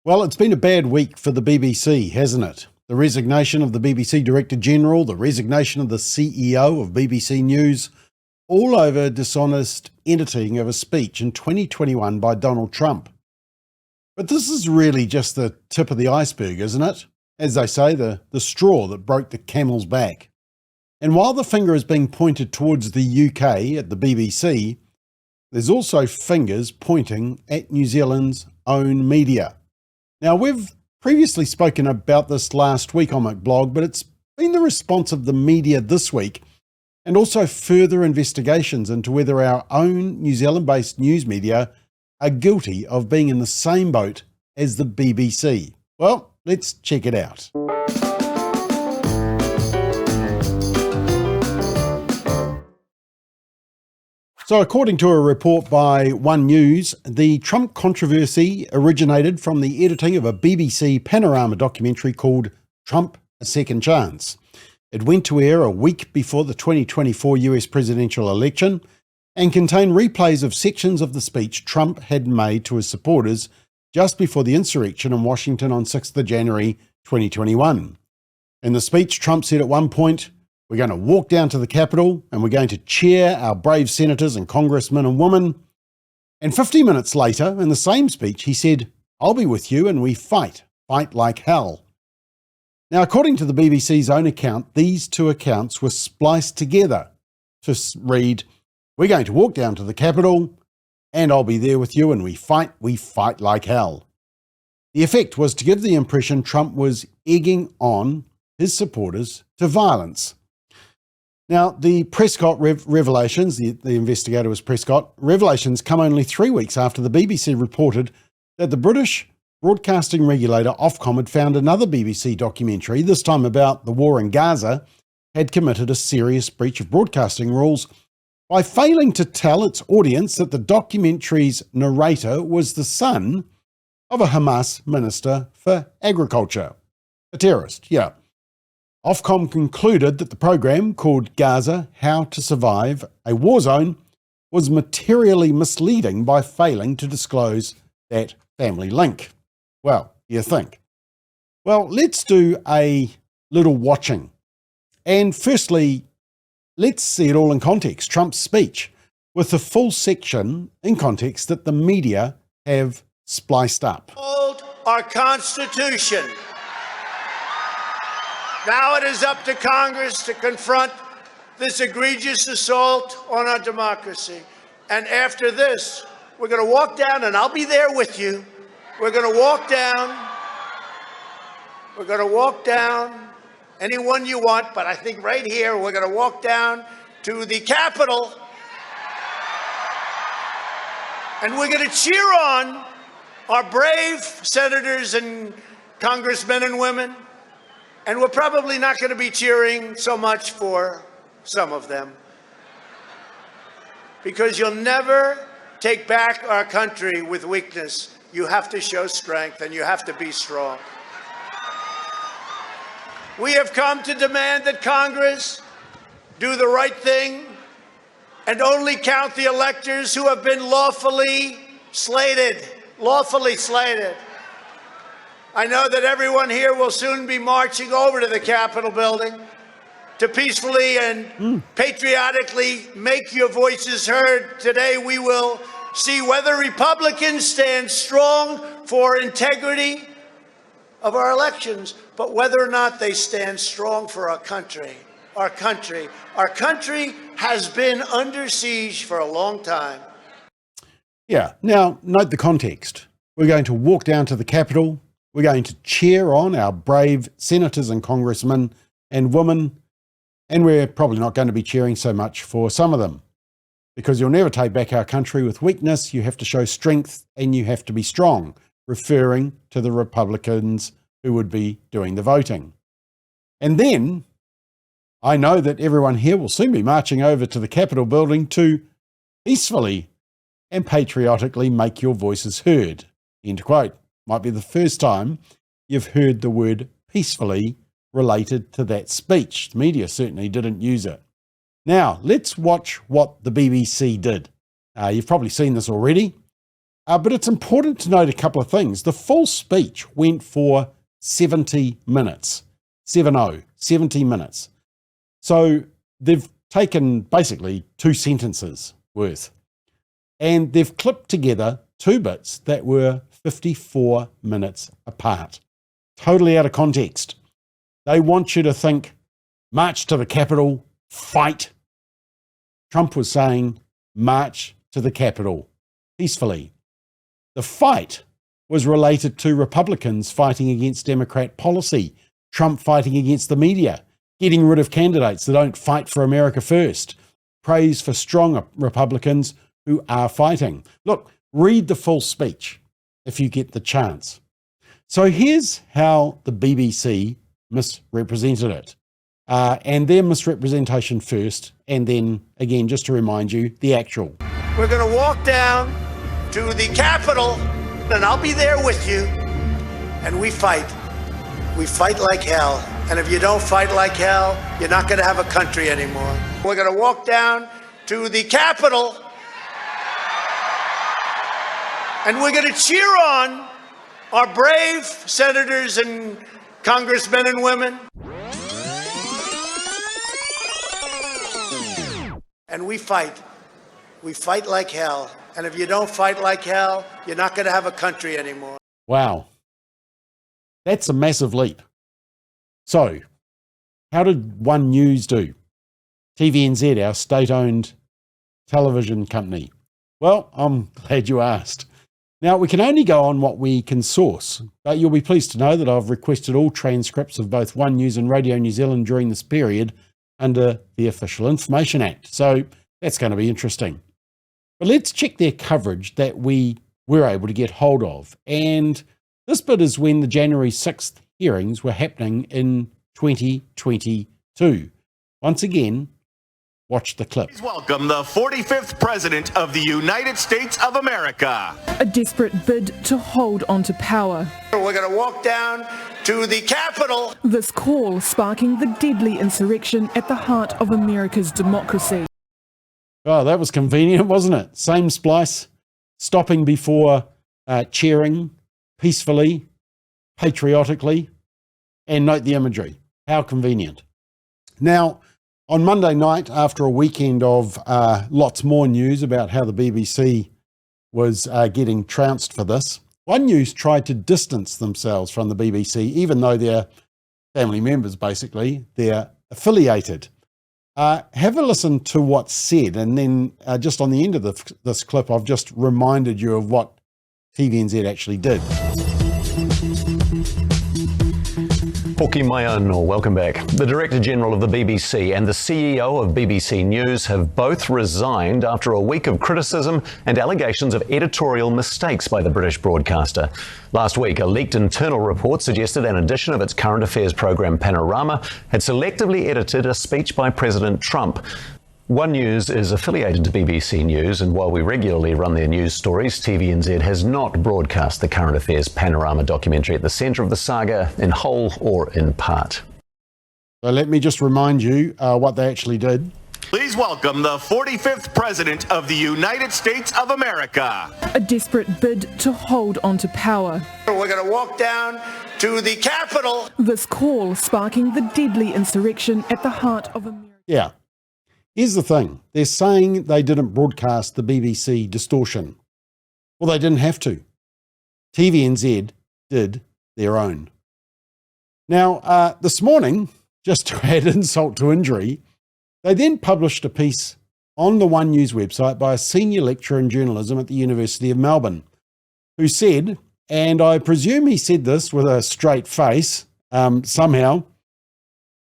Well, it's been a bad week for the BBC, hasn't it? The resignation of the BBC Director General, the resignation of the CEO of BBC News, all over dishonest editing of a speech in 2021 by Donald Trump. But this is really just the tip of the iceberg, isn't it? As they say, the straw that broke the camel's back. And while the finger is being pointed towards the UK at the BBC, there's also fingers pointing at New Zealand's own media. Now, we've previously spoken about this last week on McBlog, but it's been the response of the media this week and also further investigations into whether our own New Zealand-based news media are guilty of being in the same boat as the BBC. Well, let's check it out. So according to a report by One News, the Trump controversy originated from the editing of a BBC Panorama documentary called Trump: A Second Chance. It went to air a week before the 2024 US presidential election and contained replays of sections of the speech Trump had made to his supporters just before the insurrection in Washington on 6th of January 2021. In the speech, Trump said at one point, "We're going to walk down to the Capitol and we're going to cheer our brave senators and congressmen and women." And 50 minutes later, in the same speech, he said, "I'll be with you and we fight like hell." Now, according to the BBC's own account, these two accounts were spliced together to read, "We're going to walk down to the Capitol and I'll be there with you and we fight like hell." The effect was to give the impression Trump was egging on his supporters to violence. Now, the Prescott revelations, the investigator was Prescott, revelations come only 3 weeks after the BBC reported that the British broadcasting regulator Ofcom had found another BBC documentary, this time about the war in Gaza, had committed a serious breach of broadcasting rules by failing to tell its audience that the documentary's narrator was the son of a Hamas minister for agriculture. A terrorist, yeah. Ofcom concluded that the program, called Gaza: How to Survive a War Zone, was materially misleading by failing to disclose that family link. Well, you think? Well, let's do a little watching. And firstly, let's see it all in context. Trump's speech, with the full section in context that the media have spliced up. Our Constitution. Now it is up to Congress to confront this egregious assault on our democracy. And after this, we're going to walk down, and I'll be there with you. We're going to walk down. We're going to walk down anyone you want, but I think right here, we're going to walk down to the Capitol. And we're going to cheer on our brave senators and congressmen and women. And we're probably not going to be cheering so much for some of them, because you'll never take back our country with weakness. You have to show strength, and you have to be strong. We have come to demand that Congress do the right thing and only count the electors who have been lawfully slated. I know that everyone here will soon be marching over to the Capitol building to peacefully and patriotically make your voices heard. Today we will see whether Republicans stand strong for integrity of our elections, but whether or not they stand strong for our country. Our country has been under siege for a long time. Yeah, now note the context. We're going to walk down to the Capitol. We're going to cheer on our brave senators and congressmen and women, and we're probably not going to be cheering so much for some of them, because you'll never take back our country with weakness. You have to show strength and you have to be strong, referring to the Republicans who would be doing the voting. And then, I know that everyone here will soon be marching over to the Capitol building to peacefully and patriotically make your voices heard. End quote. Might be the first time you've heard the word peacefully related to that speech. The media certainly didn't use it. Now, let's watch what the BBC did. You've probably seen this already. But it's important to note a couple of things. The full speech went for 70 minutes. 70 minutes. So they've taken basically 2 sentences worth. And they've clipped together 2 bits that were 54 minutes apart. Totally out of context. They want you to think, march to the Capitol, fight. Trump was saying, march to the Capitol peacefully. The fight was related to Republicans fighting against Democrat policy, Trump fighting against the media, getting rid of candidates that don't fight for America first, praise for strong Republicans who are fighting. Look, read the full speech if you get the chance. So here's how the BBC misrepresented it. And their misrepresentation first, and then, again, just to remind you, the actual. We're going to walk down to the Capitol, and I'll be there with you, and we fight. We fight like hell. And if you don't fight like hell, you're not going to have a country anymore. We're going to walk down to the Capitol, and we're going to cheer on our brave senators and congressmen and women. And we fight. We fight like hell. And if you don't fight like hell, you're not going to have a country anymore. Wow. That's a massive leap. So, how did One News do? TVNZ, our state-owned television company. Well, I'm glad you asked. Now, we can only go on what we can source, but you'll be pleased to know that I've requested all transcripts of both One News and Radio New Zealand during this period under the Official Information Act. So that's going to be interesting. But let's check their coverage that we were able to get hold of. And this bit is when the January 6th hearings were happening in 2022. Once again, watch the clip. Please welcome the 45th President of the United States of America. A desperate bid to hold onto power. We're going to walk down to the Capitol. This call sparking the deadly insurrection at the heart of America's democracy. Oh, that was convenient, wasn't it? Same splice, stopping before cheering peacefully, patriotically, and note the imagery. How convenient. Now, on Monday night, after a weekend of lots more news about how the BBC was getting trounced for this, One News tried to distance themselves from the BBC, even though they're family members, basically. They're affiliated. Have a listen to what's said, and then just on the end of this clip, I've just reminded you of what TVNZ actually did. Hoki mai anō, welcome back. The Director General of the BBC and the CEO of BBC News have both resigned after a week of criticism and allegations of editorial mistakes by the British broadcaster. Last week, a leaked internal report suggested an edition of its current affairs programme Panorama had selectively edited a speech by President Trump. One News is affiliated to BBC News, and while we regularly run their news stories, TVNZ has not broadcast the current affairs Panorama documentary at the centre of the saga in whole or in part. So let me just remind you what they actually did. Please welcome the 45th President of the United States of America. A desperate bid to hold onto power. We're going to walk down to the Capitol. This call sparking the deadly insurrection at the heart of America. Yeah. Here's the thing. They're saying they didn't broadcast the BBC distortion. Well, they didn't have to. TVNZ did their own. Now, this morning, just to add insult to injury, they then published a piece on the One News website by a senior lecturer in journalism at the University of Melbourne, who said, and I presume he said this with a straight face somehow,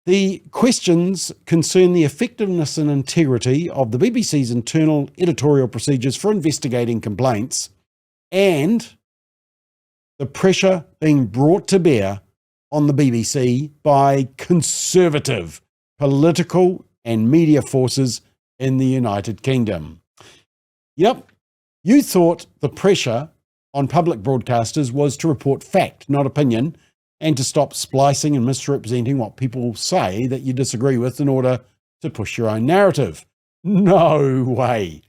the questions concern the effectiveness and integrity of the BBC's internal editorial procedures for investigating complaints and the pressure being brought to bear on the BBC by conservative political and media forces in the United Kingdom. Yep, you thought the pressure on public broadcasters was to report fact, not opinion, and to stop splicing and misrepresenting what people say that you disagree with in order to push your own narrative. No way.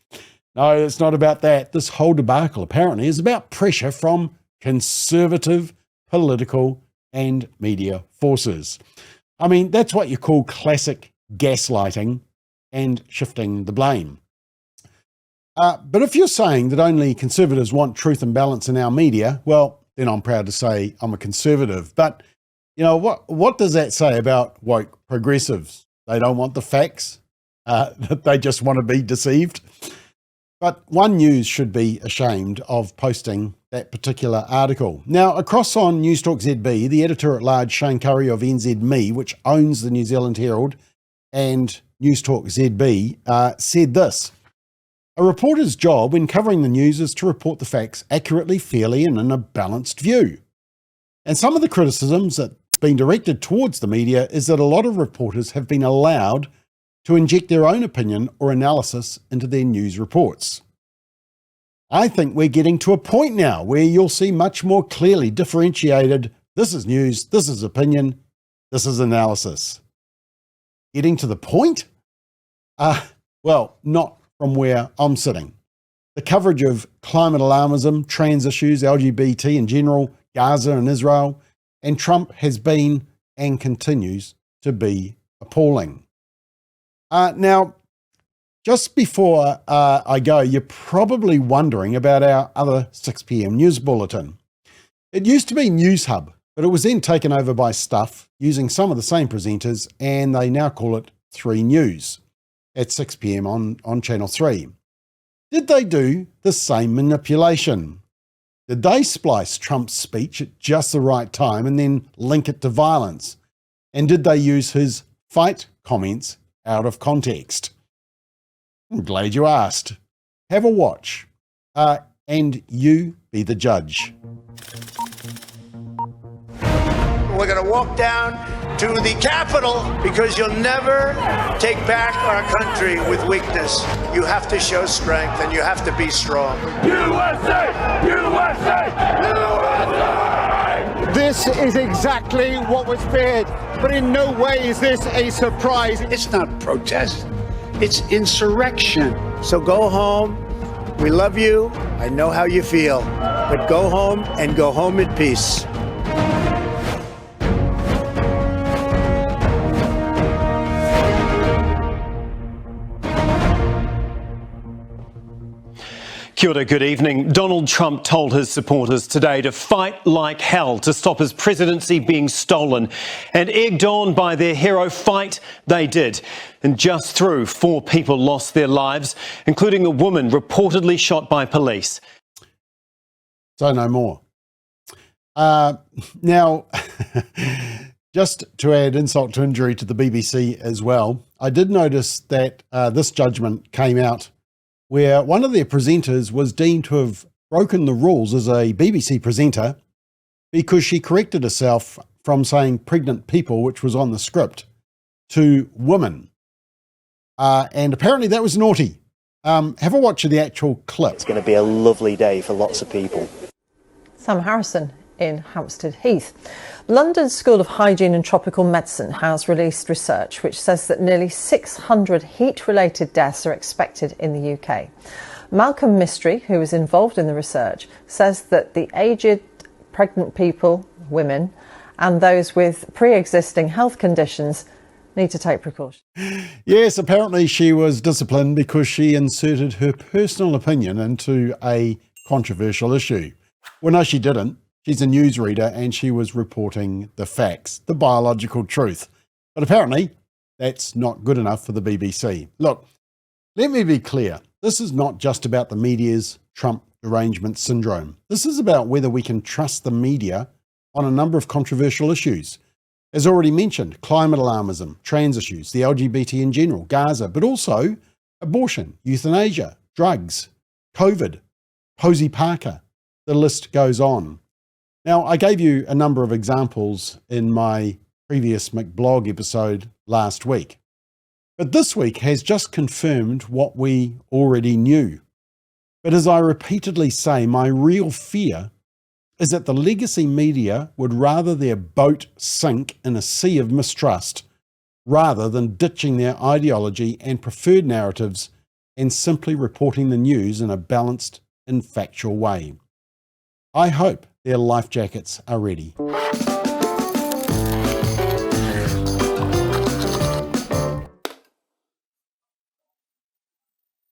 No, it's not about that. This whole debacle apparently is about pressure from conservative political and media forces. I mean, that's what you call classic gaslighting and shifting the blame. But if you're saying that only conservatives want truth and balance in our media, well, then I'm proud to say I'm a conservative. But, you know, what does that say about woke progressives? They don't want the facts. They just want to be deceived. But One News should be ashamed of posting that particular article. Now, across on Newstalk ZB, the editor-at-large Shane Curry of NZME, which owns the New Zealand Herald and Newstalk ZB, said this: "A reporter's job when covering the news is to report the facts accurately, fairly, and in a balanced view. And some of the criticisms that's been directed towards the media is that a lot of reporters have been allowed to inject their own opinion or analysis into their news reports. I think we're getting to a point now where you'll see much more clearly differentiated, this is news, this is opinion, this is analysis." Getting to the point? Well, not from where I'm sitting. The coverage of climate alarmism, trans issues, LGBT in general, Gaza and Israel, and Trump has been and continues to be appalling. Now, just before I go, you're probably wondering about our other 6 p.m. news bulletin. It used to be News Hub, but it was then taken over by Stuff using some of the same presenters, and they now call it 3News at 6 p.m. on Channel 3. Did they do the same manipulation? Did they splice Trump's speech at just the right time and then link it to violence? And did they use his fight comments out of context? I'm glad you asked. Have a watch, and you be the judge. We're going to walk down to the Capitol because you'll never take back our country with weakness. You have to show strength and you have to be strong. USA! USA! USA! This is exactly what was feared, but in no way is this a surprise. It's not protest, it's insurrection. So go home. We love you. I know how you feel, but go home and go home in peace. Kia ora, good evening. Donald Trump told his supporters today to fight like hell to stop his presidency being stolen. And egged on by their hero fight, they did. And just through, 4 people lost their lives, including a woman reportedly shot by police. So no more. Now, just to add insult to injury to the BBC as well, I did notice that this judgment came out where one of their presenters was deemed to have broken the rules as a BBC presenter because she corrected herself from saying pregnant people, which was on the script, to women. And apparently that was naughty. Have a watch of the actual clip. It's going to be a lovely day for lots of people. Sam Harrison in Hampstead Heath. London School of Hygiene and Tropical Medicine has released research which says that nearly 600 heat-related deaths are expected in the UK. Malcolm Mystery, who is involved in the research, says that the aged, pregnant people, women, and those with pre-existing health conditions need to take precautions. Yes, apparently she was disciplined because she inserted her personal opinion into a controversial issue. Well, no, she didn't. She's a newsreader and she was reporting the facts, the biological truth. But apparently that's not good enough for the BBC. Look, let me be clear. This is not just about the media's Trump derangement syndrome. This is about whether we can trust the media on a number of controversial issues. As already mentioned, climate alarmism, trans issues, the LGBT in general, Gaza, but also abortion, euthanasia, drugs, COVID, Posey Parker. The list goes on. Now, I gave you a number of examples in my previous McBlog episode last week, but this week has just confirmed what we already knew. But as I repeatedly say, my real fear is that the legacy media would rather their boat sink in a sea of mistrust rather than ditching their ideology and preferred narratives and simply reporting the news in a balanced and factual way. I hope their life jackets are ready.